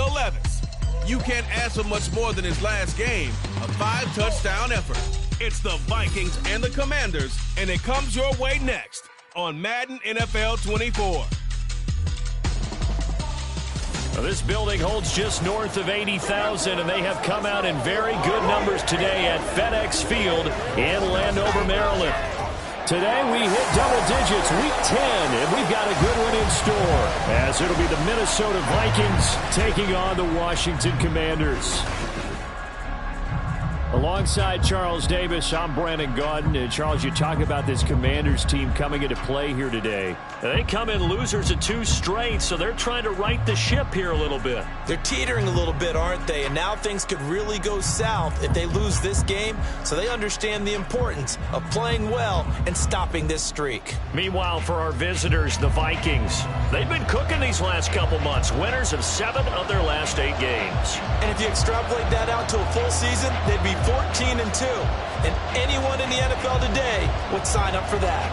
Will Levis. You can't ask for much more than his last game, a 5-touchdown effort. It's the Vikings and the Commanders, and it comes your way next on Madden NFL 24. Well, this building holds just north of 80,000, and they have come out in very good numbers today at FedEx Field in Landover, Maryland. Today we hit double digits, week 10, and we've got a good one in store, as it'll be the Minnesota Vikings taking on the Washington Commanders. Alongside Charles Davis, I'm Brandon Gaudin. And Charles, you talk about this Commanders team coming into play here today. They come in losers of 2 straight, so they're trying to right the ship here a little bit. They're teetering a little bit, aren't they? And now things could really go south if they lose this game, so they understand the importance of playing well and stopping this streak. Meanwhile, for our visitors, the Vikings, they've been cooking these last couple months, winners of 7 of their last 8 games. And if you extrapolate that out to a full season, they'd be 14-2, and anyone in the NFL today would sign up for that.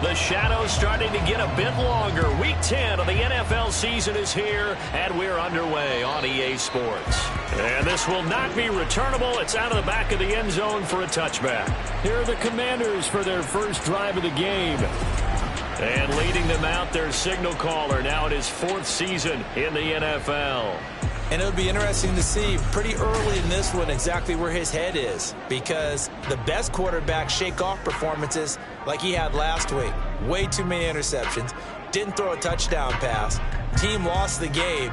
The shadow's starting to get a bit longer. Week 10 of the NFL season is here, and we're underway on EA Sports. And this will not be returnable. It's out of the back of the end zone for a touchback. Here are the Commanders for their first drive of the game. And leading them out, their signal caller, now in his 4th season in the NFL. And it would be interesting to see pretty early in this one exactly where his head is, because the best quarterback shake off performances like he had last week. Way too many interceptions. Didn't throw a touchdown pass. Team lost the game.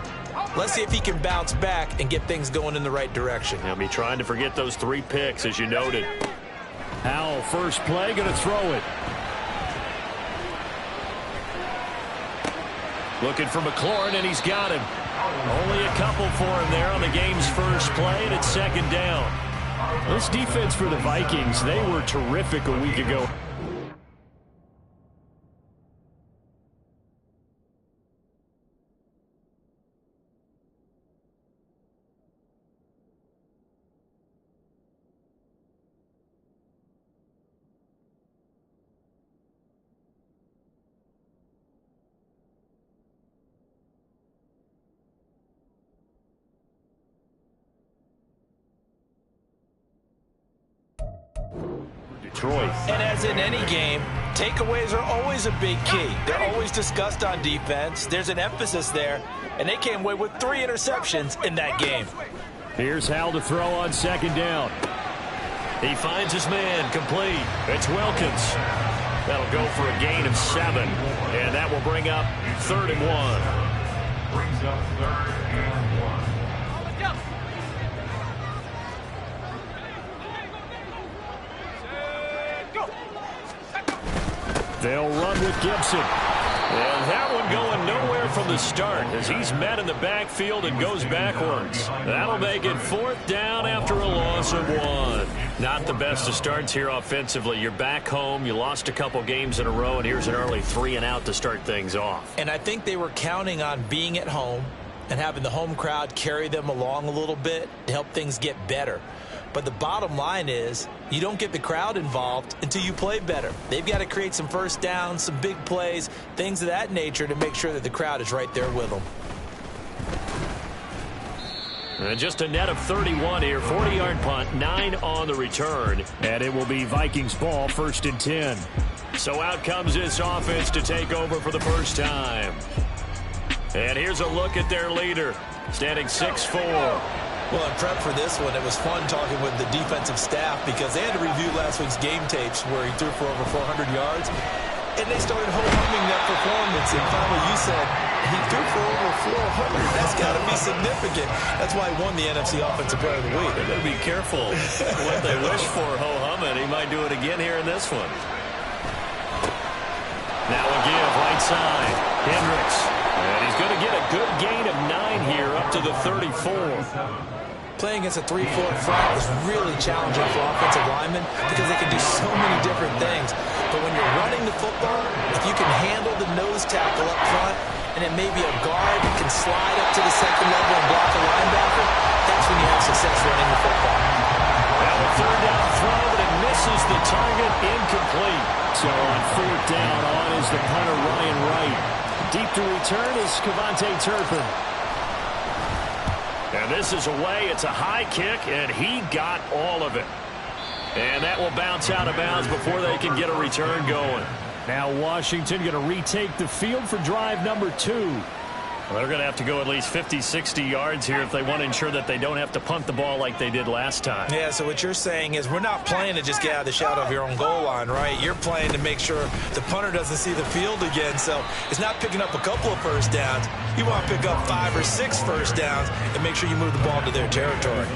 Let's see if he can bounce back and get things going in the right direction. He'll be trying to forget those 3 picks, as you noted. Howell, first play, going to throw it. Looking for McLaurin, and he's got him. Only a couple for him there on the game's first play, and it's 2nd down. This defense for the Vikings, they were terrific a week ago. Detroit. And as in any game, takeaways are always a big key. They're always discussed on defense. There's an emphasis there, and they came away with 3 interceptions in that game. Here's Howell to throw on 2nd down. He finds his man, complete. It's Wilkins. That'll go for a gain of 7, and that will bring up 3rd and 1. Brings up 3rd and 1. They'll run with Gibson. And that one going nowhere from the start as he's met in the backfield and goes backwards. That'll make it 4th down after a loss of 1. Not the best of starts here offensively. You're back home. You lost a couple games in a row, and here's an early 3 and out to start things off. And I think they were counting on being at home and having the home crowd carry them along a little bit to help things get better. But the bottom line is you don't get the crowd involved until you play better. They've got to create some first downs, some big plays, things of that nature to make sure that the crowd is right there with them. And just a net of 31 here, 40-yard punt, 9 on the return. And it will be Vikings ball, 1st and 10. So out comes this offense to take over for the first time. And here's a look at their leader, standing 6'4". Well, in prep for this one, it was fun talking with the defensive staff because they had to review last week's game tapes where he threw for over 400 yards. And they started ho-humming that performance. And finally, you said he threw for over 400. That's got to be significant. That's why he won the NFC Offensive Player of the Week. They're going to be careful what they wish for ho-humming. He might do it again here in this one. Now a give, right side. Hendricks. And he's going to get a good gain of 9 here up to the 34. Playing against a 3-4 front is really challenging for offensive linemen because they can do so many different things. But when you're running the football, if you can handle the nose tackle up front, and it may be a guard that can slide up to the 2nd level and block a linebacker, that's when you have success running the football. Now a 3rd down throw, but it misses the target, incomplete. So on 4th down, on is the punter, Ryan Wright. Deep to return is Cavante Turpin. And this is away. It's a high kick, and he got all of it. And that will bounce out of bounds before they can get a return going. Now Washington going to retake the field for drive number 2. Well, they're going to have to go at least 50, 60 yards here if they want to ensure that they don't have to punt the ball like they did last time. Yeah, so what you're saying is we're not playing to just get out of the shadow of your own goal line, right? You're playing to make sure the punter doesn't see the field again. So it's not picking up a couple of first downs. You want to pick up 5 or 6 first downs and make sure you move the ball to their territory.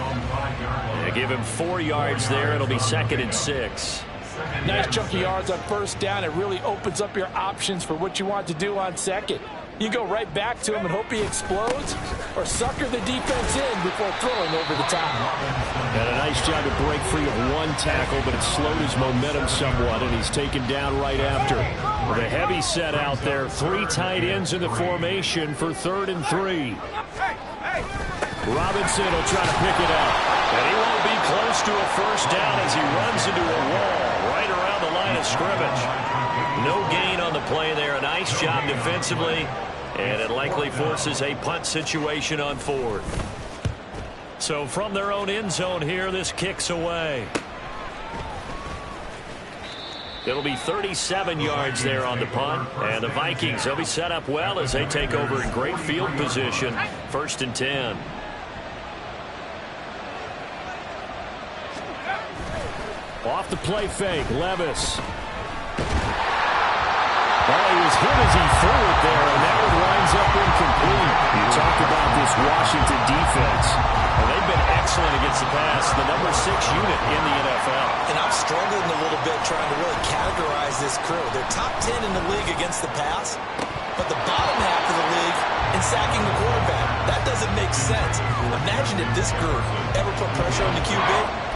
They give him 4 yards there. It'll be 2nd and 6. Nice chunk of yards on first down. It really opens up your options for what you want to do on second. You go right back to him and hope he explodes, or sucker the defense in before throwing over the top. Had a nice job to break free of 1 tackle, but it slowed his momentum somewhat, and he's taken down right after. With a heavy set out there, 3 tight ends in the formation for 3rd and 3. Robinson will try to pick it up. And he won't be close to a first down as he runs into a wall right around the line of scrimmage. No gain on the play there. A nice job defensively. And it likely forces a punt situation on 4th. So from their own end zone here, this kicks away. It'll be 37 yards there on the punt. And the Vikings, they'll be set up well as they take over in great field position. 1st and 10. Off the play fake, Levis. Well, he was hit as he threw it there, and that one winds up incomplete. You talk about this Washington defense. Well, they've been excellent against the pass, the number 6 unit in the NFL. And I'm struggling a little bit trying to really categorize this crew. They're top 10 in the league against the pass, but the bottom half of the league in sacking the quarterback. That doesn't make sense. Imagine if this group ever put pressure on the QB,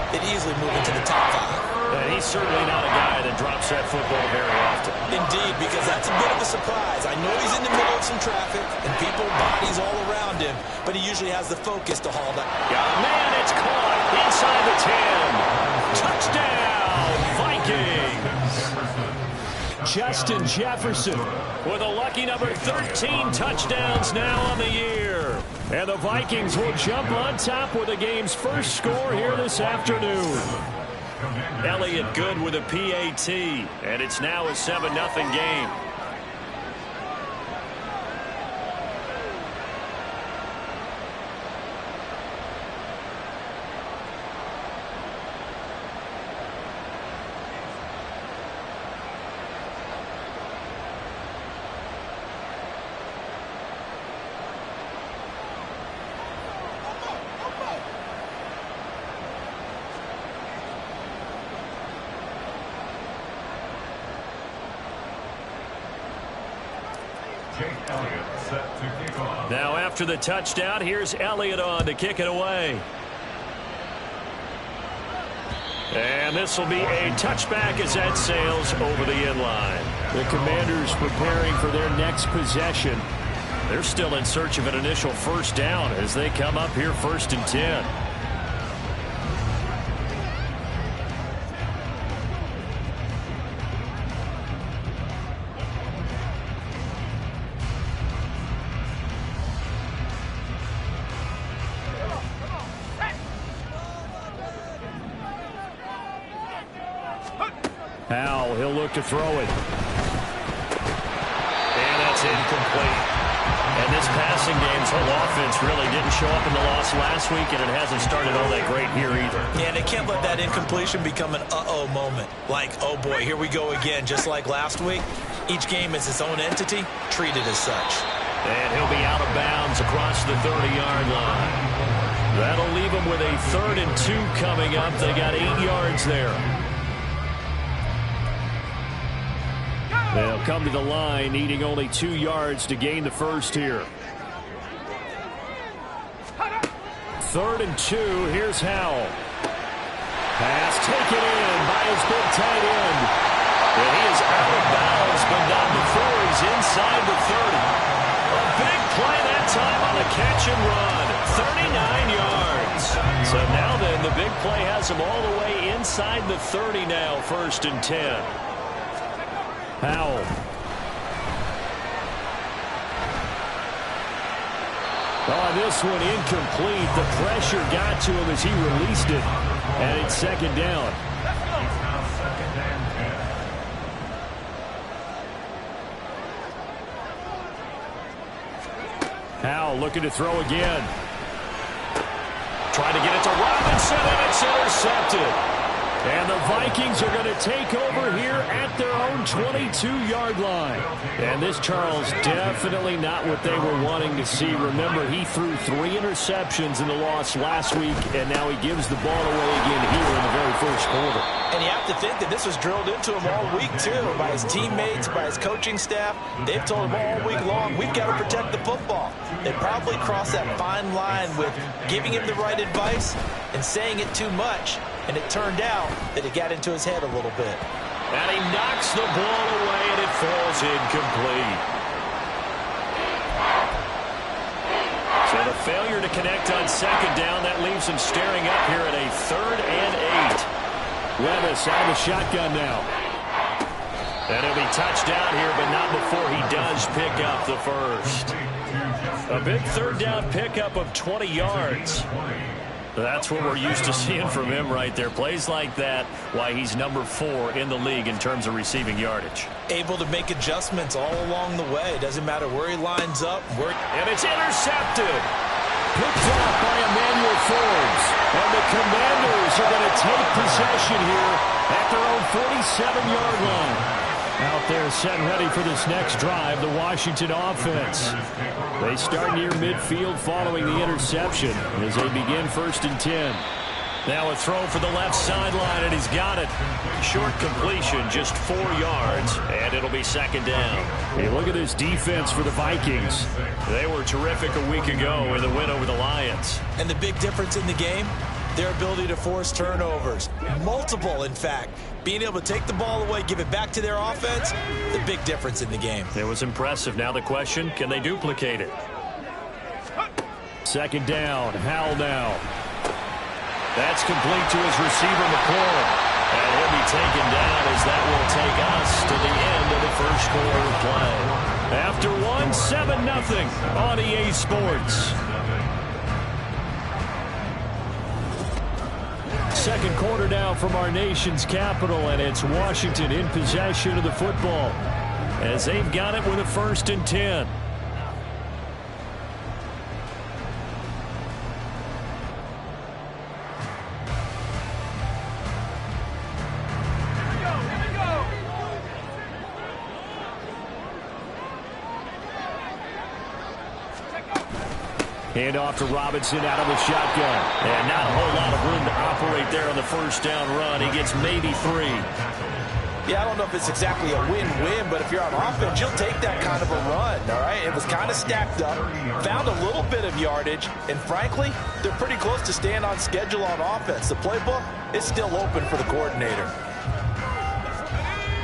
they'd easily move into the top 5. And he's certainly not a guy that drops that football very often. Indeed, because that's a bit of a surprise. I know he's in the middle of some traffic and people, bodies all around him, but he usually has the focus to haul that. Man, it's caught inside the 10. Touchdown, Vikings. Justin Jefferson with a lucky number 13 touchdowns now on the year. And the Vikings will jump on top with the game's first score here this afternoon. Elliott Good with a PAT, and it's now a 7-0 game. Now after the touchdown, here's Elliott on to kick it away. And this will be a touchback as that sails over the end line. The Commanders preparing for their next possession. They're still in search of an initial first down as they come up here 1st and 10. Howell, he'll look to throw it. And that's incomplete. And this passing game's whole offense really didn't show up in the loss last week, and it hasn't started all that great here either. Yeah, they can't let that incompletion become an uh-oh moment. Like, oh boy, here we go again. Just like last week, each game is its own entity, treated as such. And he'll be out of bounds across the 30-yard line. That'll leave them with a 3rd and 2 coming up. They got 8 yards there. They'll come to the line, needing only 2 yards to gain the first here. 3rd and 2, here's Howell. Pass taken in by his big tight end. And he is out of bounds, but not before he's inside the 30. A big play that time on the catch and run. 39 yards. So now then, the big play has him all the way inside the 30 now, 1st and 10. Howell. Oh, this one incomplete. The pressure got to him as he released it. And it's second down. Howell looking to throw again. Trying to get it to Robinson, and it's intercepted. And the Vikings are going to take over here at their own 22-yard line. And this, Charles, definitely not what they were wanting to see. Remember, he threw 3 interceptions in the loss last week, and now he gives the ball away again here in the very first quarter. And you have to think that this was drilled into him all week, too, by his teammates, by his coaching staff. They've told him all week long, we've got to protect the football. They probably crossed that fine line with giving him the right advice and saying it too much. And it turned out that it got into his head a little bit. And he knocks the ball away, and it falls incomplete. So the failure to connect on second down, that leaves him staring up here at a 3rd and 8. Levis out of the shotgun now. And he'll be touched down here, but not before he does pick up the first. A big 3rd down pickup of 20 yards. That's what we're used to seeing from him right there. Plays like that, why he's number 4 in the league in terms of receiving yardage. Able to make adjustments all along the way. Doesn't matter where he lines up. And it's intercepted. Picked off by Emmanuel Forbes. And the Commanders are going to take possession here at their own 47-yard line. Out there set ready for this next drive, the Washington offense. They start near midfield following the interception as they begin 1st and 10. Now a throw for the left sideline, and he's got it. Short completion, just 4 yards, and it'll be second down. Hey, look at this defense for the Vikings. They were terrific a week ago in the win over the Lions. And the big difference in the game, their ability to force turnovers. Multiple, in fact. Being able to take the ball away, give it back to their offense, the big difference in the game. It was impressive. Now the question, can they duplicate it? Second down, Howell now. That's complete to his receiver, McCoy. And he'll be taken down as that will take us to the end of the first quarter of play. After 7-0 on EA Sports. Second quarter now from our nation's capital, and it's Washington in possession of the football as they've got it with a 1st and 10. Hand off to Robinson out of the shotgun. And not a whole lot of room to operate there on the first down run. He gets maybe 3. Yeah, I don't know if it's exactly a win-win, but if you're on offense, you'll take that kind of a run, all right? It was kind of stacked up, found a little bit of yardage, and frankly, they're pretty close to staying on schedule on offense. The playbook is still open for the coordinator.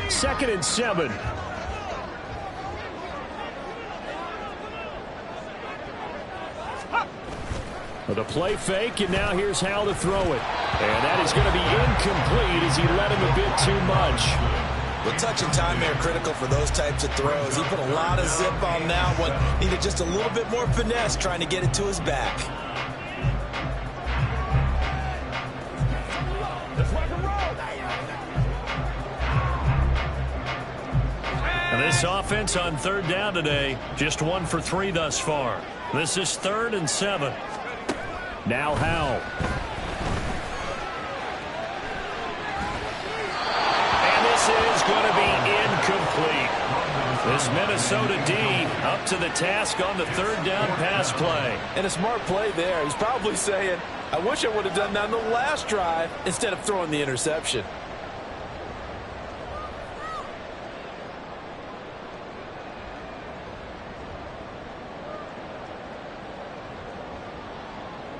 2nd and 7. The play fake, and now here's Howell to throw it. And that is going to be incomplete as he led him a bit too much. Well, touch and time there critical for those types of throws. He put a lot of zip on that one. Needed just a little bit more finesse trying to get it to his back. And this offense on 3rd down today, just 1 for 3 thus far. This is 3rd and 7. Now Howell. And this is going to be incomplete. This Minnesota D up to the task on the 3rd down pass play. And a smart play there. He's probably saying, I wish I would have done that on the last drive instead of throwing the interception.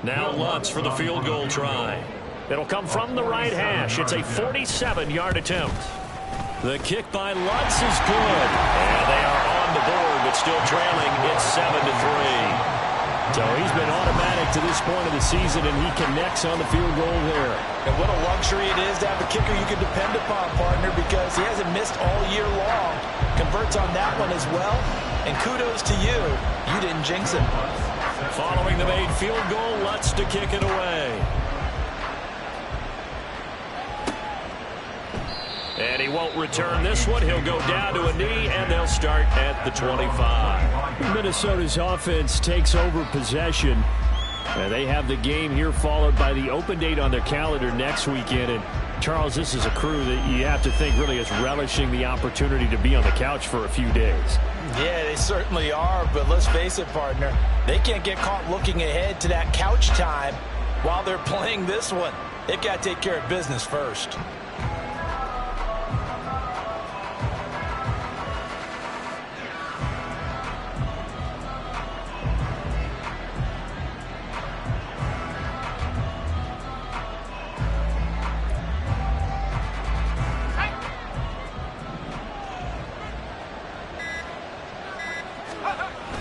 Now Lutz for the field goal try. It'll come from the right hash. It's a 47-yard attempt. The kick by Lutz is good. And they are on the board, but still trailing. It's 7-3. So he's been automatic to this point of the season, and he connects on the field goal there. And what a luxury it is to have a kicker you can depend upon, partner, because he hasn't missed all year long. converts on that one as well. And kudos to you. You didn't jinx it. Following the made field goal, Lutz to kick it away. And he won't return this one. He'll go down to a knee, and they'll start at the 25. Minnesota's offense takes over possession. They have the game here followed by the open date on their calendar next weekend. And Charles, this is a crew that you have to think really is relishing the opportunity to be on the couch for a few days. Yeah, they certainly are, but let's face it, partner. They can't get caught looking ahead to that couch time while they're playing this one. They've got to take care of business first.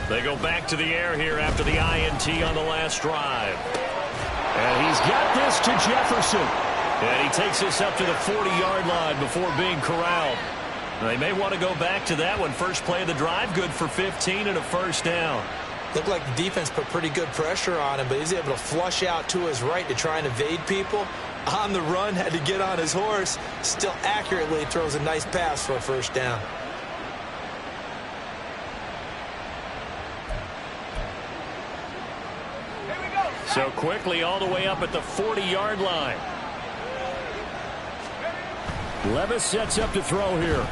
They go back to the air here after the INT on the last drive. And he's got this to Jefferson. And he takes this up to the 40-yard line before being corralled. They may want to go back to that one. First play of the drive, good for 15 and a first down. Looked like the defense put pretty good pressure on him, but he's able to flush out to his right to try and evade people. On the run, had to get on his horse. Still accurately throws a nice pass for a first down. So quickly all the way up at the 40-yard line. Levis sets up to throw here.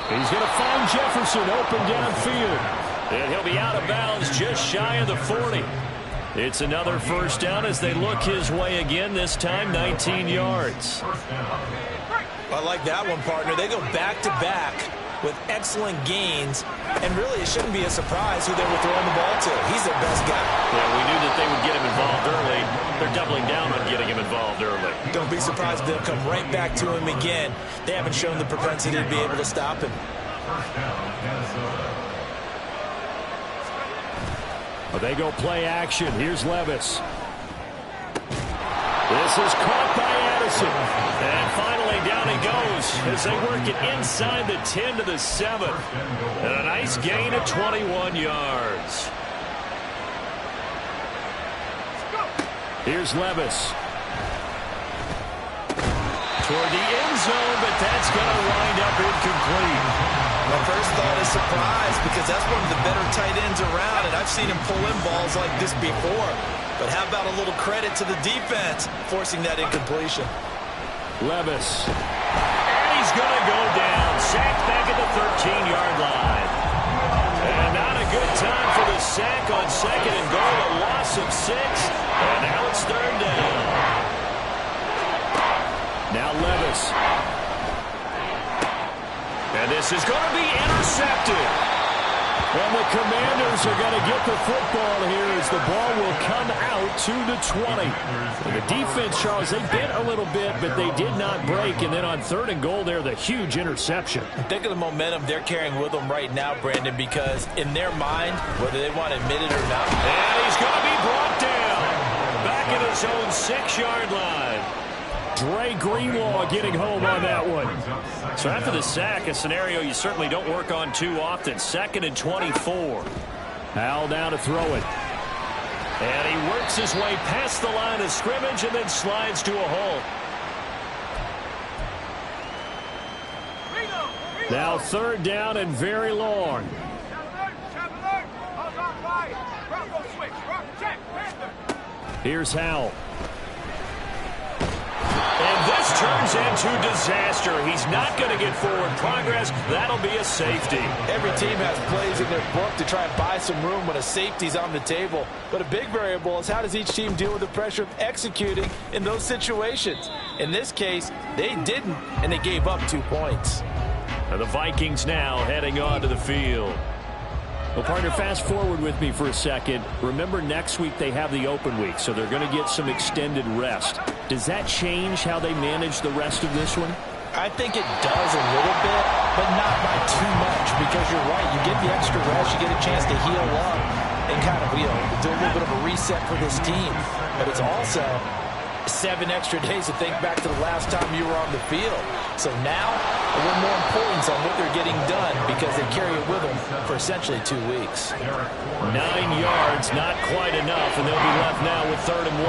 He's going to find Jefferson open downfield. And he'll be out of bounds just shy of the 40. It's another first down as they look his way again, this time 19 yards. I like that one, partner. They go back-to-back with excellent gains, and really it shouldn't be a surprise who they were throwing the ball to. He's their best guy. Yeah, we knew that they would get him involved early. They're doubling down on getting him involved early. Don't be surprised if they'll come right back to him again. They haven't shown the propensity to be able to stop him. Well, they go play action. Here's Levis. This is caught by Addison. And finally down he goes as they work it inside the 10 to the 7. And a nice gain of 21 yards. Here's Levis. Toward the end zone, but that's going to wind up incomplete. My first thought is surprise, because that's one of the better tight ends around, and I've seen him pull in balls like this before. But how about a little credit to the defense forcing that incompletion? Levis. And he's going to go down. Sacked back at the 13-yard line. And not a good time for the sack on second and goal. A loss of 6. And now it's third down. Now Levis. And this is going to be intercepted. And the Commanders are going to get the football here as the ball will come out to the 20. And the defense, Charles, they bit a little bit, but they did not break. And then on third and goal there, the huge interception. Think of the momentum they're carrying with them right now, Brandon, because in their mind, whether they want to admit it or not. And he's going to be brought down. Back at his own 6-yard line. Dre Greenlaw getting home on that one. So after the sack, a scenario you certainly don't work on too often. 2nd and 24. Howell down to throw it. And he works his way past the line of scrimmage and then slides to a hole. Now third down and very long. Here's Howell. And this turns into disaster. He's not going to get forward progress. That'll be a safety. Every team has plays in their book to try and buy some room when a safety's on the table. But a big variable is how does each team deal with the pressure of executing in those situations. In this case, they didn't, and they gave up 2 points. And the Vikings now heading onto the field. Well, partner, fast forward with me for a second. Remember, next week they have the open week, so they're going to get some extended rest. Does that change how they manage the rest of this one? I think it does a little bit, but not by too much, because you're right. You get the extra rest, you get a chance to heal up and kind of, do a little bit of a reset for this team. But it's also 7 extra days to think back to the last time you were on the field. So now a little more importance on what they're getting done because they carry it with them for essentially 2 weeks. 9 yards, not quite enough, and they'll be left now with 3rd and 1.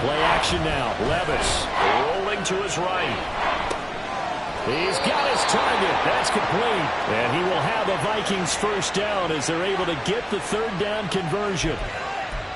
Play action now. Levis rolling to his right. He's got his target. That's complete. And he will have a Vikings first down as they're able to get the 3rd down conversion.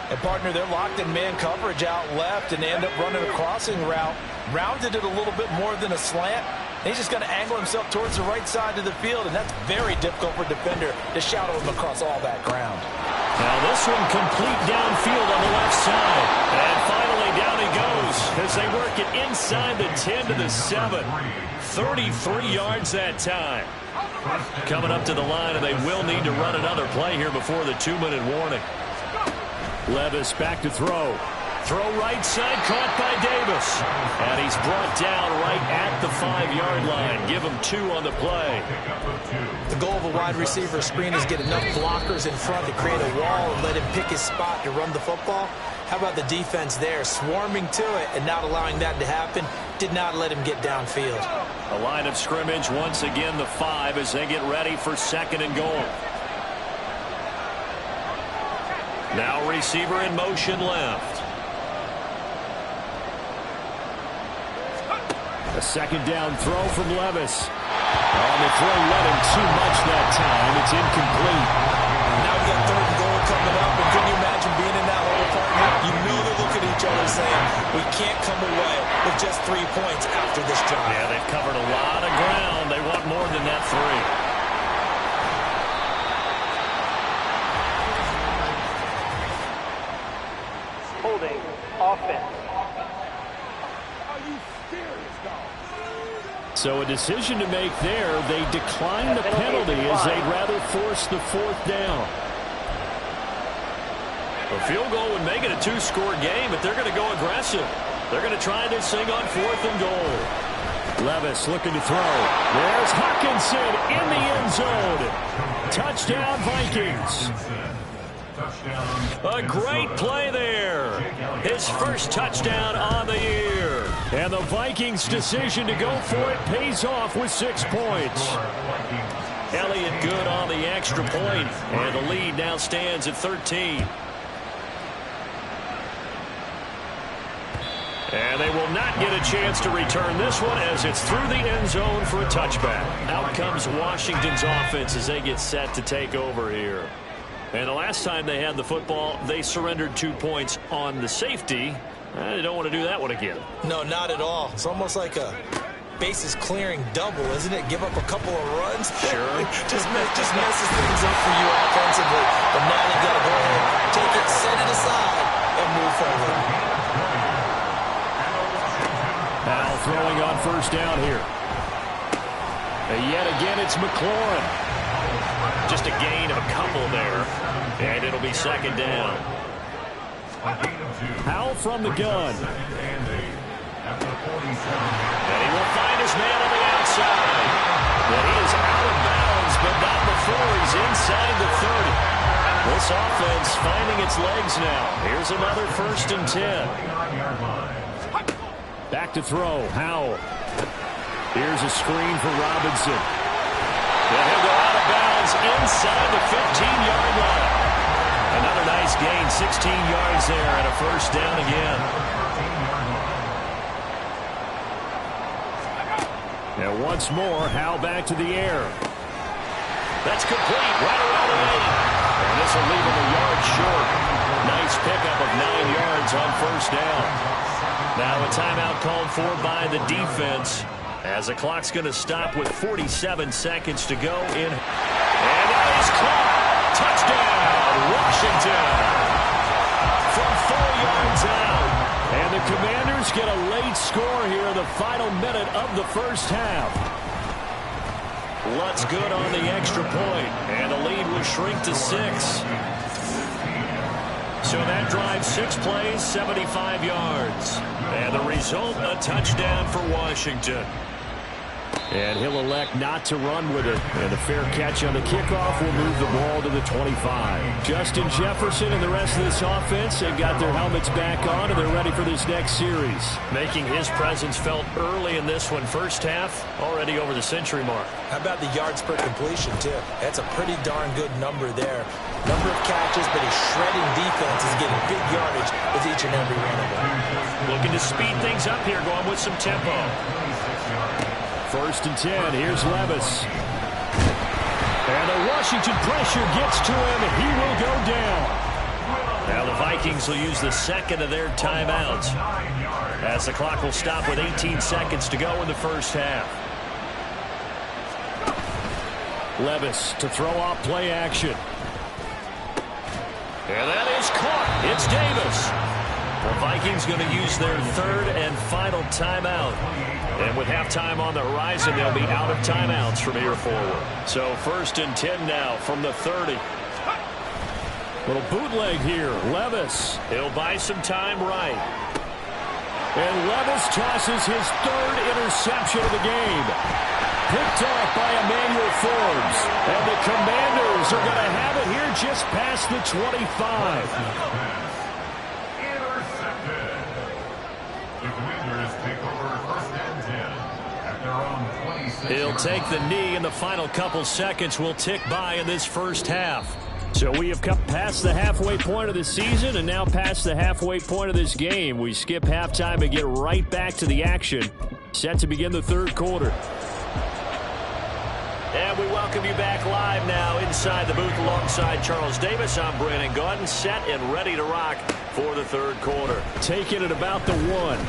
And, partner, they're locked in man coverage out left, and they end up running a crossing route. Rounded it a little bit more than a slant. He's just going to angle himself towards the right side of the field, and that's very difficult for a defender to shadow him across all that ground. Now this one complete downfield on the left side. And finally down he goes as they work it inside the 10 to the 7. 33 yards that time. Coming up to the line, and they will need to run another play here before the 2-minute warning. Levis back to throw. Throw right side, caught by Davis. And he's brought down right at the 5-yard line. Give him 2 on the play. The goal of a wide receiver screen is get enough blockers in front to create a wall and let him pick his spot to run the football. How about the defense there, swarming to it and not allowing that to happen? Did not let him get downfield. A line of scrimmage, once again the 5 as they get ready for 2nd and goal. Now receiver in motion left. A 2nd down throw from Levis. On the throw, let him too much that time. It's incomplete. Now we got 3rd and goal coming up, and can you imagine being in that hole, partner? You know they're looking at each other saying, we can't come away with just 3 points after this drive. Yeah, they've covered a lot of ground. They want more than that 3. Holding offense. So a decision to make there. They decline the penalty as they'd rather force the 4th down. A field goal would make it a 2-score game, but they're going to go aggressive. They're going to try this thing on 4th and goal. Levis looking to throw. There's Hockenson in the end zone. Touchdown, Vikings. A great play there. His first touchdown on the year. And the Vikings' decision to go for it pays off with 6 points. Elliott good on the extra point, and the lead now stands at 13. And they will not get a chance to return this one as it's through the end zone for a touchback. Out comes Washington's offense as they get set to take over here. And the last time they had the football, they surrendered 2 points on the safety. They don't want to do that one again. No, not at all. It's almost like a bases clearing double, isn't it? Give up a couple of runs. Sure. just messes things up for you offensively. But now you got to go ahead, take it, set it aside, and move forward. Now throwing on 1st down here. And yet again, it's McLaurin. Just a gain of a couple there. And it'll be 2nd down. Howell from the gun. And he will find his man on the outside. And he is out of bounds, but not before he's inside the 30. This offense finding its legs now. Here's another 1st and 10. Back to throw. Howell. Here's a screen for Robinson. And he'll go out of bounds inside the 15-yard line. Another nice gain, 16 yards there, and a 1st down again. Now once more, Howell back to the air. That's complete, right around the 8. And this will leave him a yard short. Nice pickup of 9 yards on 1st down. Now a timeout called for by the defense as the clock's going to stop with 47 seconds to go in. And that is caught. Touchdown, Washington. From 4 yards out. And the Commanders get a late score here in the final minute of the 1st half. Lutz good on the extra point. And the lead will shrink to 6. So that drive, 6 plays, 75 yards. And the result, a touchdown for Washington. And he'll elect not to run with it. And a fair catch on the kickoff will move the ball to the 25. Justin Jefferson and the rest of this offense, they've got their helmets back on, and they're ready for this next series. Making his presence felt early in this one. First half, already over the century mark. How about the yards per completion, too? That's a pretty darn good number there. Number of catches, but his shredding defense is getting big yardage with each and every one of them. Looking to speed things up here, going with some tempo. 1st and 10. Here's Levis. And the Washington pressure gets to him, and he will go down. Now the Vikings will use the second of their timeouts, as the clock will stop with 18 seconds to go in the first half. Levis to throw off play action. And that is caught. It's Davis. The Vikings going to use their third and final timeout. And with halftime on the horizon, they'll be out of timeouts from here forward. So 1st and 10 now from the 30. Little bootleg here. Levis. He'll buy some time right. And Levis tosses his 3rd interception of the game. Picked off by Emmanuel Forbes. And the Commanders are going to have it here just past the 25. He'll take the knee in the final couple seconds. Will tick by in this first half. So we have come past the halfway point of the season and now past the halfway point of this game. We skip halftime and get right back to the action. Set to begin the 3rd quarter. And we welcome you back live now inside the booth alongside Charles Davis. I'm Brandon Gaudin, set and ready to rock for the 3rd quarter. Taking it about the 1.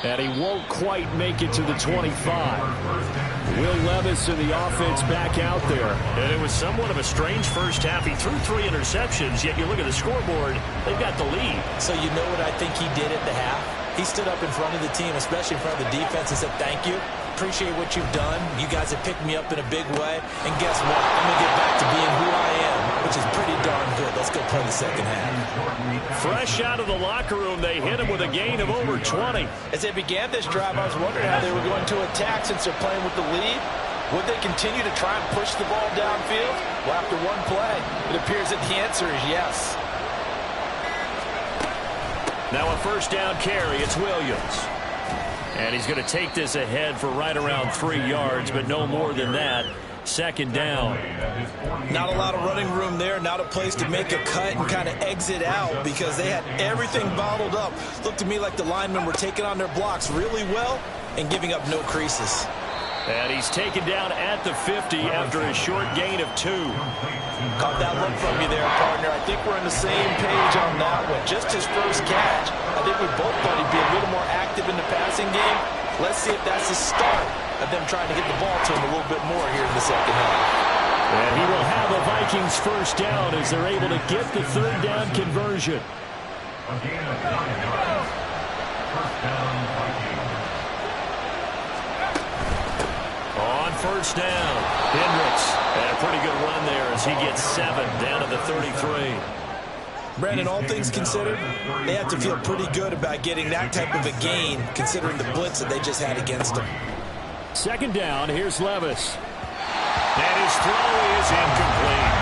And he won't quite make it to the 25. Will Levis and the offense back out there. And it was somewhat of a strange first half. He threw 3 interceptions, yet you look at the scoreboard, they've got the lead. So you know what I think he did at the half? He stood up in front of the team, especially in front of the defense, and said, thank you. Appreciate what you've done. You guys have picked me up in a big way. And guess what? I'm going to get back to being who I am, which is pretty darn good. Let's go play the second half. Fresh out of the locker room, they hit him with a gain of over 20. As they began this drive, I was wondering how they were going to attack since they're playing with the lead. Would they continue to try and push the ball downfield? Well, after one play, it appears that the answer is yes. Now a first down carry. It's Williams. And he's going to take this ahead for right around 3 yards, but no more than that. 2nd down. Not a lot of running room there. Not a place to make a cut and kind of exit out because they had everything bottled up. Looked to me like the linemen were taking on their blocks really well and giving up no creases. And he's taken down at the 50 after a short gain of 2. Caught that look from you there, partner. I think we're on the same page on that one. Just his first catch. I think we both thought he'd be a little more active in the passing game. Let's see if that's the start of them trying to get the ball to him a little bit more here in the second half. And he will have a Vikings first down as they're able to get the 3rd down conversion. On first down, Hendricks. And a pretty good run there as he gets 7 down to the 33. Brandon, all things considered, they have to feel pretty good about getting that type of a gain considering the blitz that they just had against them. 2nd down, here's Levis. And his throw is incomplete.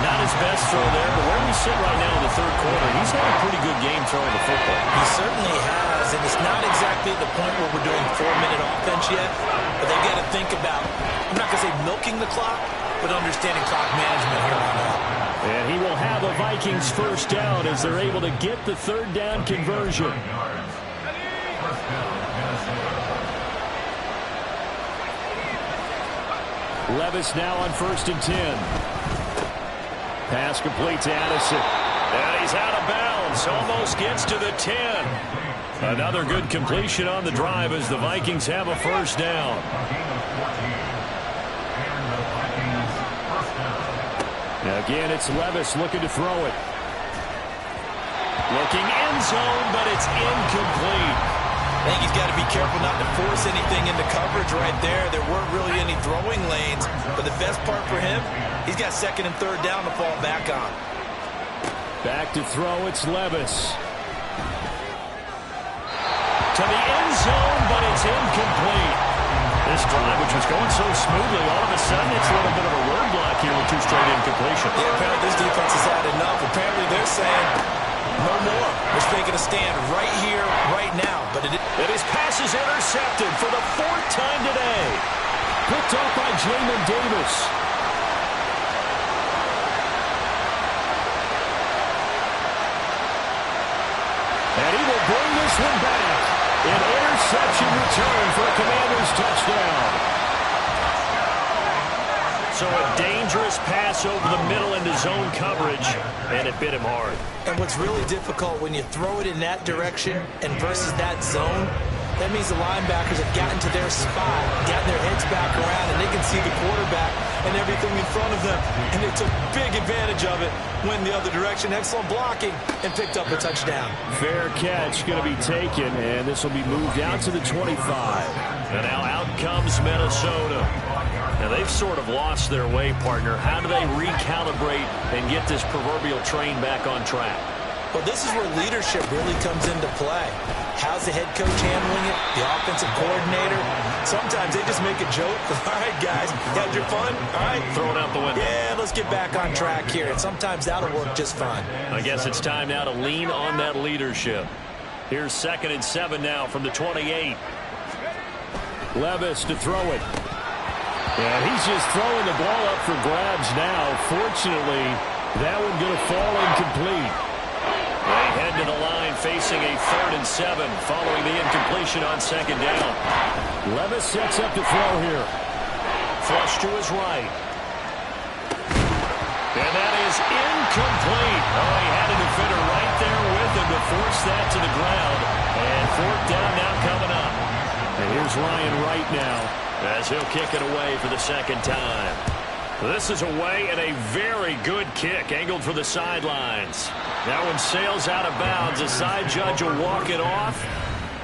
Not his best throw there, but where we sit right now in the 3rd quarter, he's had a pretty good game throwing the football. He certainly has, and it's not exactly at the point where we're doing 4-minute offense yet, but they've got to think about, I'm not going to say milking the clock, but understanding clock management here on out. And he will have a Vikings first down as they're able to get the 3rd down conversion. Levis now on 1st and 10. Pass complete to Addison. And he's out of bounds. Almost gets to the 10. Another good completion on the drive as the Vikings have a first down. Again, it's Levis looking to throw it. Looking end zone, but it's incomplete. I think he's got to be careful not to force anything into coverage right there. There weren't really any throwing lanes, but the best part for him, he's got 2nd and 3rd down to fall back on. Back to throw, it's Levis. to the end zone, but it's incomplete. This drive, which was going so smoothly, all of a sudden it's a little bit of a roadblock here with 2 straight incompletions. Yeah, apparently this defense has had enough. Apparently they're saying no more. They're taking a stand right here, right now. But and his pass is intercepted for the 4th time today. Picked up by Jamin Davis. And he will bring this one back. An interception return for a Commanders touchdown. So a dangerous pass over the middle into zone coverage, and it bit him hard. And what's really difficult when you throw it in that direction and versus that zone, that means the linebackers have gotten to their spot, gotten their heads back around, and they can see the quarterback and everything in front of them. And they took big advantage of it, went the other direction, excellent blocking, and picked up a touchdown. Fair catch going to be taken, and this will be moved out to the 25. And now out comes Minnesota. Now they've sort of lost their way, partner. How do they recalibrate and get this proverbial train back on track? Well, this is where leadership really comes into play. How's the head coach handling it? The offensive coordinator? Sometimes they just make a joke. All right, guys, you had your fun? All right. Throw it out the window. Yeah, let's get back on track here. And sometimes that'll work just fine. I guess it's time now to lean on that leadership. Here's 2nd and 7 now from the 28. Levis to throw it. And he's just throwing the ball up for grabs now. Fortunately, that one going to fall incomplete. They head to the line facing a 3rd and 7 following the incompletion on 2nd down. Levis sets up to throw here. Flush to his right. And that is incomplete. Oh, he had a defender right there with him to force that to the ground. And 4th down now coming up. And here's Ryan Wright now as he'll kick it away for the 2nd time. This is away and a very good kick angled for the sidelines. That one sails out of bounds. The side judge will walk it off.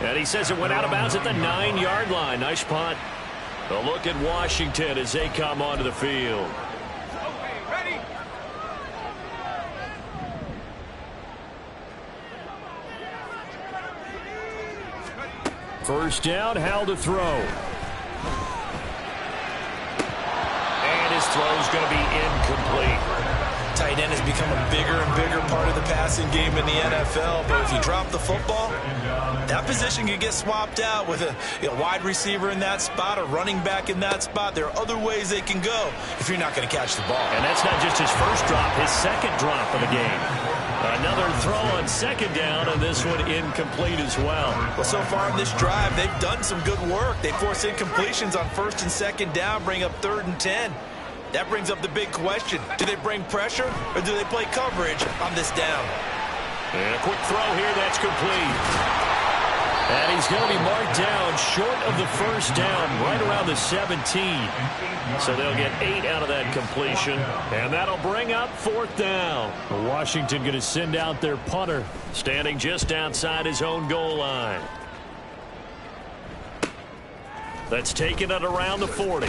And he says it went out of bounds at the 9-yard line. Nice punt. A look at Washington as they come onto the field. First down, Howell to throw. And his throw is going to be incomplete. Tight end has become a bigger and bigger part of the passing game in the NFL, but if you drop the football, that position can get swapped out with a wide receiver in that spot, a running back in that spot. There are other ways they can go if you're not going to catch the ball. And that's not just his first drop, his 2nd drop of the game. Another throw on 2nd down, and this one incomplete as well. Well, so far in this drive, they've done some good work. They force incompletions on 1st and 2nd down, bring up 3rd and 10. That brings up the big question. Do they bring pressure, or do they play coverage on this down? And a quick throw here, that's complete. And he's going to be marked down short of the 1st down, right around the 17. So they'll get 8 out of that completion, and that'll bring up 4th down. Washington going to send out their punter, standing just outside his own goal line. That's taken at around the 40.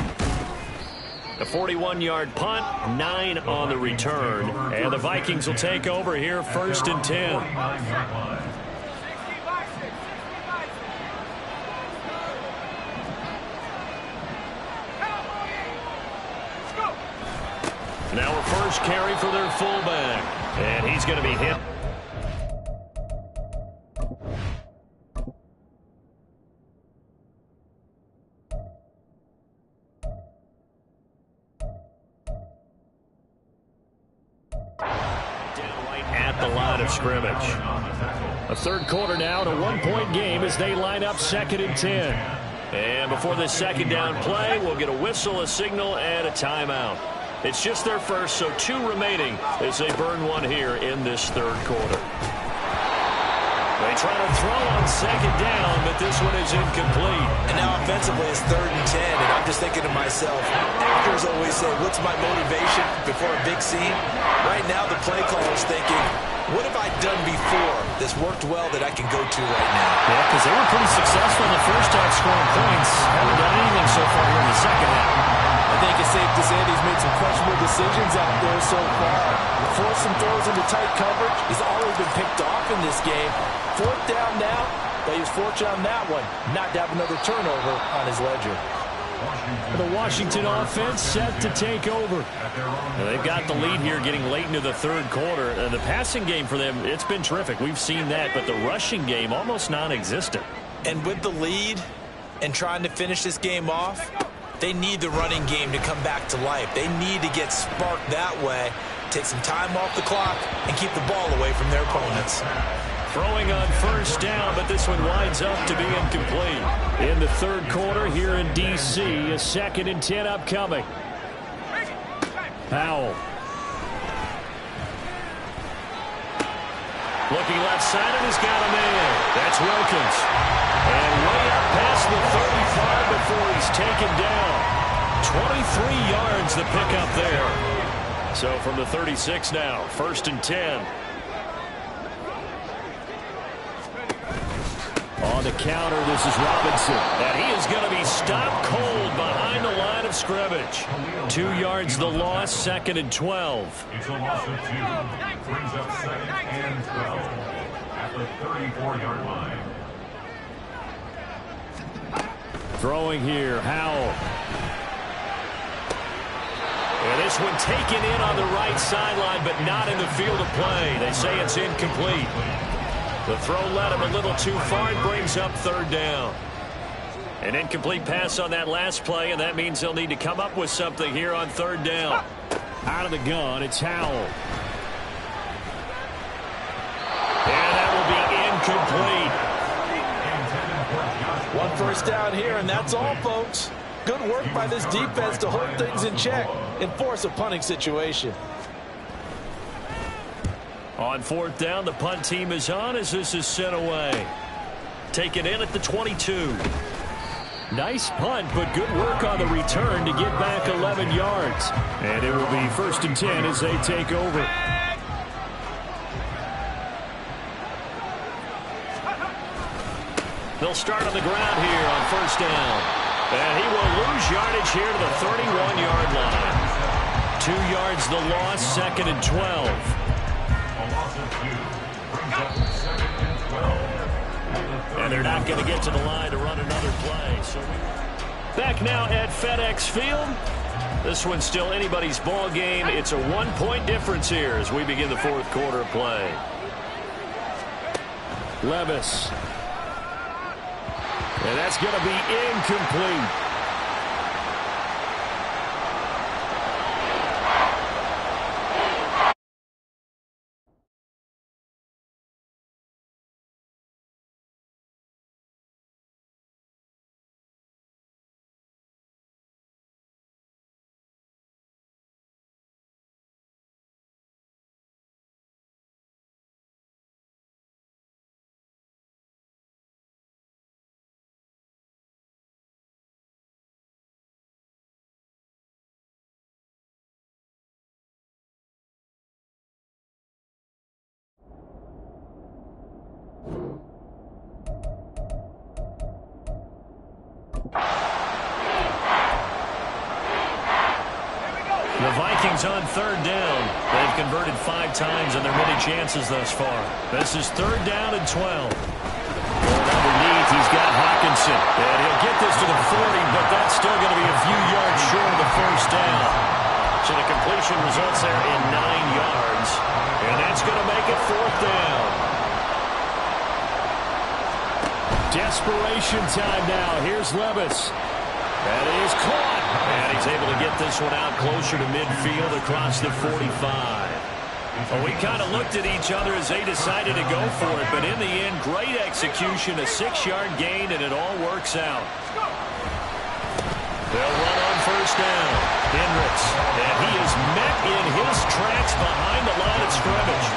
A 41-yard punt, 9 on the return, and the Vikings will take over here 1st and 10. Now a first carry for their fullback, and he's going to be hit. Down right at the line of scrimmage. A 3rd quarter now, and a 1-point game as they line up 2nd and 10. And before this 2nd down play, we'll get a whistle, a signal, and a timeout. It's just their first, so 2 remaining as they burn one here in this 3rd quarter. They try to throw on 2nd down, but this one is incomplete. And now offensively it's 3rd and 10, and I'm just thinking to myself, actors always say, what's my motivation before a big scene? Right now the play caller's thinking, what have I done before that's worked well that I can go to right now? Yeah, because they were pretty successful in the first half scoring points. Haven't done anything so far here in the 2nd half. I think it's safe to say he's made some questionable decisions out there so far. Forced some throws into tight coverage. He's already been picked off in this game. 4th down now. but he was fortunate on that one not to have another turnover on his ledger. The Washington offense set to take over. They've got the lead here getting late into the third quarter. The passing game for them, it's been terrific. We've seen that, but the rushing game almost non-existent. And with the lead and trying to finish this game off, they need the running game to come back to life. They need to get sparked that way, take some time off the clock, and keep the ball away from their opponents. Throwing on first down, but this one winds up to be incomplete. In the third quarter here in D.C., a 2nd and 10 upcoming. Powell. Looking left side, and he's got a man. That's Wilkins. And way up past the 35 before he's taken down. 23 yards the pickup there. So from the 36 now, 1st and 10. On the counter, this is Robinson. And he is going to be stopped cold behind the line of scrimmage. 2 yards the loss, 2nd and 12. It's a loss of 2. Brings up 2nd and 12 at the 34-yard line. Throwing here, Howell. And this one taken in on the right sideline, but not in the field of play. They say it's incomplete. The throw led him a little too far and brings up 3rd down. An incomplete pass on that last play, and that means they'll need to come up with something here on 3rd down. Out of the gun, it's Howell. And that will be incomplete. 1 first down here, and that's all, folks. Good work by this defense to hold things in check and force a punting situation. On 4th down, the punt team is on as this is sent away. Taken in at the 22. Nice punt, but good work on the return to get back 11 yards. And it will be 1st and 10 as they take over. They'll start on the ground here on 1st down. And he will lose yardage here to the 31-yard line. 2 yards the loss, 2nd and 12. And they're not going to get to the line to run another play. So back now at FedEx Field. This one's still anybody's ball game. It's a 1-point difference here as we begin the 4th quarter of play. Levis. And that's going to be incomplete. The Vikings on 3rd down. They've converted 5 times on their many chances thus far. This is 3rd down and 12. Going underneath, he's got Hockenson. And he'll get this to the 40, but that's still going to be a few yards short of the 1st down. So the completion results there in 9 yards. And that's going to make it 4th down. Desperation time now. Here's Levis. And he is caught. And he's able to get this one out closer to midfield across the 45. Well, we kind of looked at each other as they decided to go for it. But in the end, great execution, a 6-yard gain, and it all works out. They'll run on 1st down. Hendricks. And he is met in his tracks behind the line of scrimmage.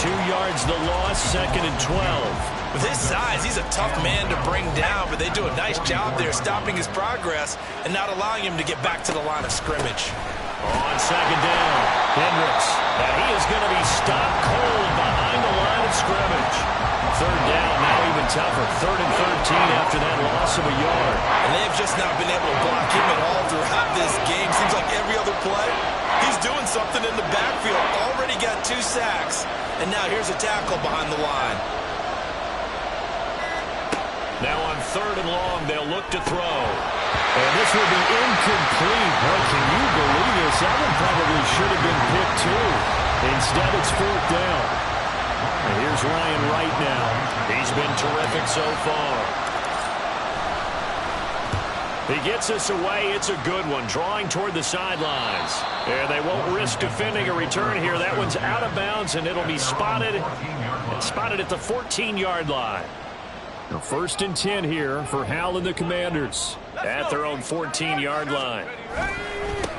2 yards the loss, 2nd and 12. With his size, he's a tough man to bring down, but they do a nice job there stopping his progress and not allowing him to get back to the line of scrimmage. On 2nd down, Hendricks. And he is going to be stopped cold behind the line of scrimmage. 3rd down, now even tougher. 3rd and 13 after that loss of a yard. And they've just not been able to block him at all throughout this game. Seems like every other play, he's doing something in the backfield. Already got 2 sacks, and now here's a tackle behind the line. Now on 3rd and long, they'll look to throw. And this will be incomplete. Boy, can you believe this? That one probably should have been picked too. Instead, it's 4th down. And here's Ryan Wright now. He's been terrific so far. He gets us away. It's a good one, drawing toward the sidelines. And they won't risk defending a return here. That one's out of bounds, and it'll be spotted at the 14-yard line. Now 1st and 10 here for Howell and the Commanders. At their own 14-yard line.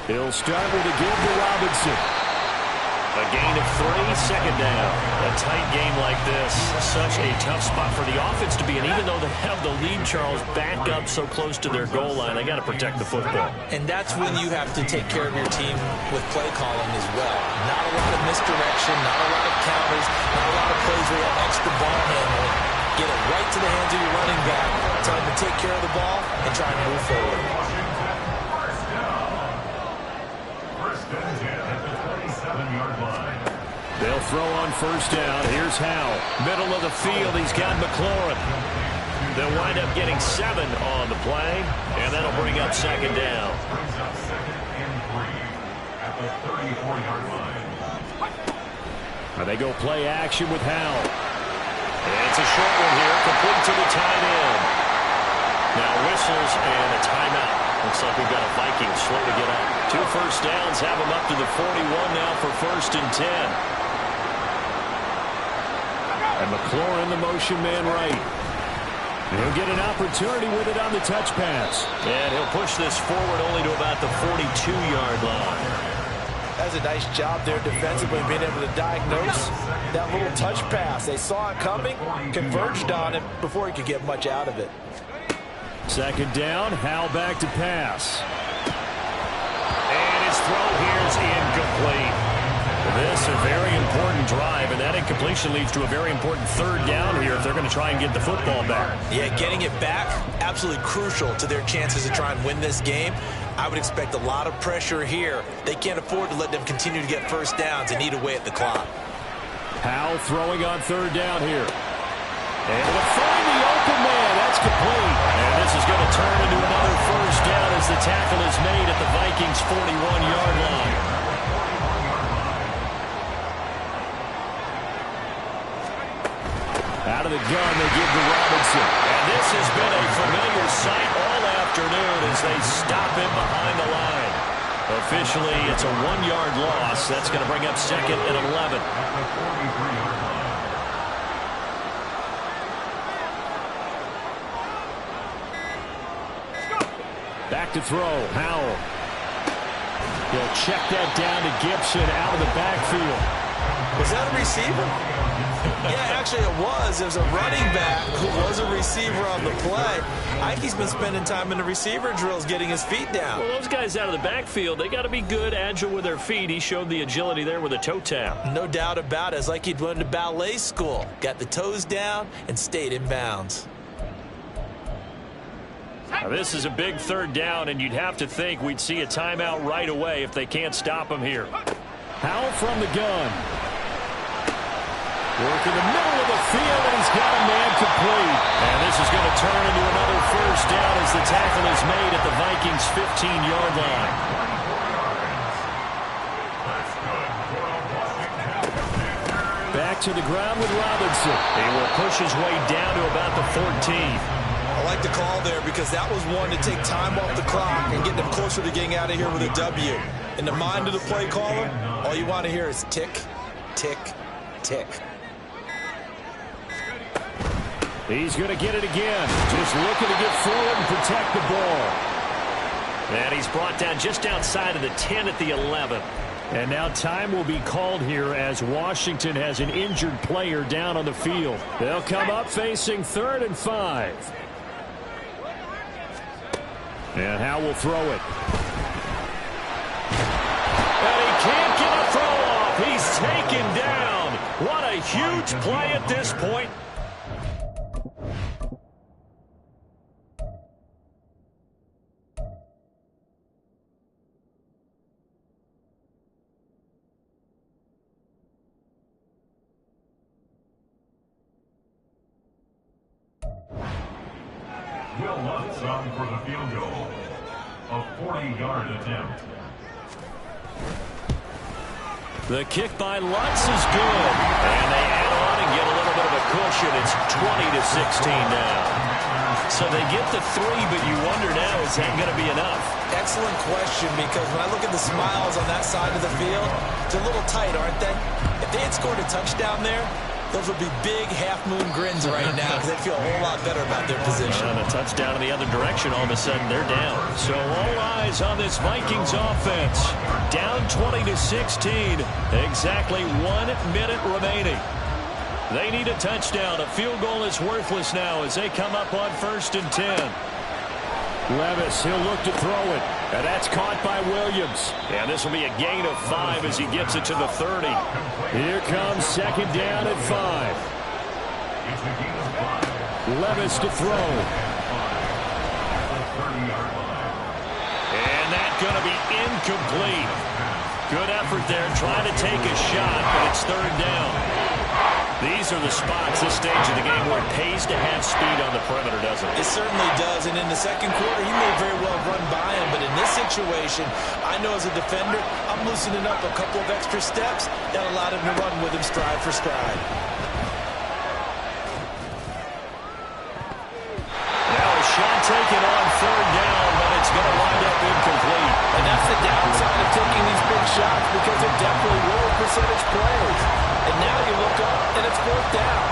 He'll start with a give to Robinson. A gain of 3, 2nd down. A tight game like this, such a tough spot for the offense to be in. Even though they have the lead, Charles, back up so close to their goal line, they got to protect the football. And that's when you have to take care of your team with play calling as well. Not a lot of misdirection, not a lot of counters, not a lot of plays where you have extra ball handling. Get it right to the hands of your running back. Tell him to take care of the ball and try and move forward. First and 10 at the 27-yard line. They'll throw on 1st down. Here's Howell. Middle of the field, he's got McLaurin. They'll wind up getting 7 on the play, and that'll bring up 2nd down. Brings up 2nd and 3 at the 34-yard line. And they go play action with Howell. And it's a short one here, complete to the tight end. Now whistles and a timeout. Looks like we've got a Viking slow to get up. 2 first downs have them up to the 41 now for 1st and 10. And McLaurin, the motion man right. He'll get an opportunity with it on the touch pass. And he'll push this forward only to about the 42-yard line. That's a nice job there defensively, being able to diagnose that little touch pass. They saw it coming, converged on it before he could get much out of it. 2nd down, Howell back to pass. And his throw here is incomplete. This a very important drive, and that incompletion leads to a very important 3rd down here if they're going to try and get the football back. Yeah, getting it back, absolutely crucial to their chances to try and win this game. I would expect a lot of pressure here. They can't afford to let them continue to get first downs and eat away at the clock. Howell throwing on 3rd down here. And to find the open man, that's complete. And this is going to turn into another first down as the tackle is made at the Vikings' 41-yard line. Out of the gun, they give to Robinson. And this has been a familiar sight all afternoon as they stop him behind the line. Officially, it's a 1-yard loss. That's going to bring up 2nd and 11. Back to throw, Howell. He'll check that down to Gibson out of the backfield. Was that a receiver? Yeah, actually it was. There's a running back who was a receiver on the play. Ike's been spending time in the receiver drills getting his feet down. Well, those guys out of the backfield, they got to be good, agile with their feet. He showed the agility there with a toe tap. No doubt about it. It's like he'd went to ballet school. Got the toes down and stayed in bounds. Now, this is a big 3rd down, and you'd have to think we'd see a timeout right away if they can't stop him here. Howell from the gun. Work in the middle of the field, and he's got a man complete. And this is going to turn into another first down as the tackle is made at the Vikings' 15-yard line. Back to the ground with Robinson. He will push his way down to about the 14th. I like the call there because that was one to take time off the clock and get them closer to getting out of here with a W. In the mind of the play caller, all you want to hear is tick, tick, tick. He's going to get it again. Just looking to get forward and protect the ball. And he's brought down just outside of the 10 at the 11. And now time will be called here as Washington has an injured player down on the field. They'll come up facing 3rd and 5. And Howell will throw it. And he can't get a throw off. He's taken down. What a huge play at this point. Will Lutz on for the field goal. A 40-yard attempt. The kick by Lutz is good. And they add on and get a little bit of a cushion. It's 20-16 now. So they get the 3, but you wonder now, is that going to be enough? Excellent question, because when I look at the smiles on that side of the field, they're a little tight, aren't they? If they had scored a touchdown there, those would be big half-moon grins right now because they'd feel a whole lot better about their position. And a touchdown in the other direction, all of a sudden they're down. So all eyes on this Vikings offense. Down 20-16. Exactly 1 minute remaining. They need a touchdown. A field goal is worthless now as they come up on 1st and 10. Levis, he'll look to throw it. And that's caught by Williams. And this will be a gain of 5 as he gets it to the 30. Here comes 2nd down at 5. Levis to throw. And that's going to be incomplete. Good effort there trying to take a shot, but it's 3rd down. These are the spots, this stage of the game, where it pays to have speed on the perimeter, doesn't it? It certainly does, and in the second quarter, he may very well run by him, but in this situation, I know as a defender, I'm loosening up a couple of extra steps that allowed him to run with him stride for stride. Now a shot taken on 3rd down, but it's going to wind up incomplete. And that's the downside of taking these big shots, because it definitely will percentage plays. And now you look up, and it's 4th down.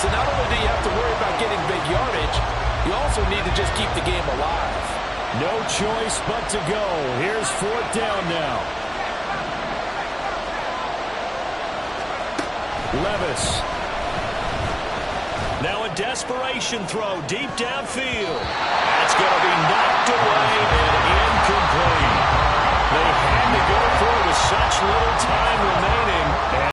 So not only do you have to worry about getting big yardage, you also need to just keep the game alive. No choice but to go. Here's 4th down now. Levis. Now a desperation throw deep downfield. That's going to be knocked away and incomplete. They had to go for it with such little time remaining.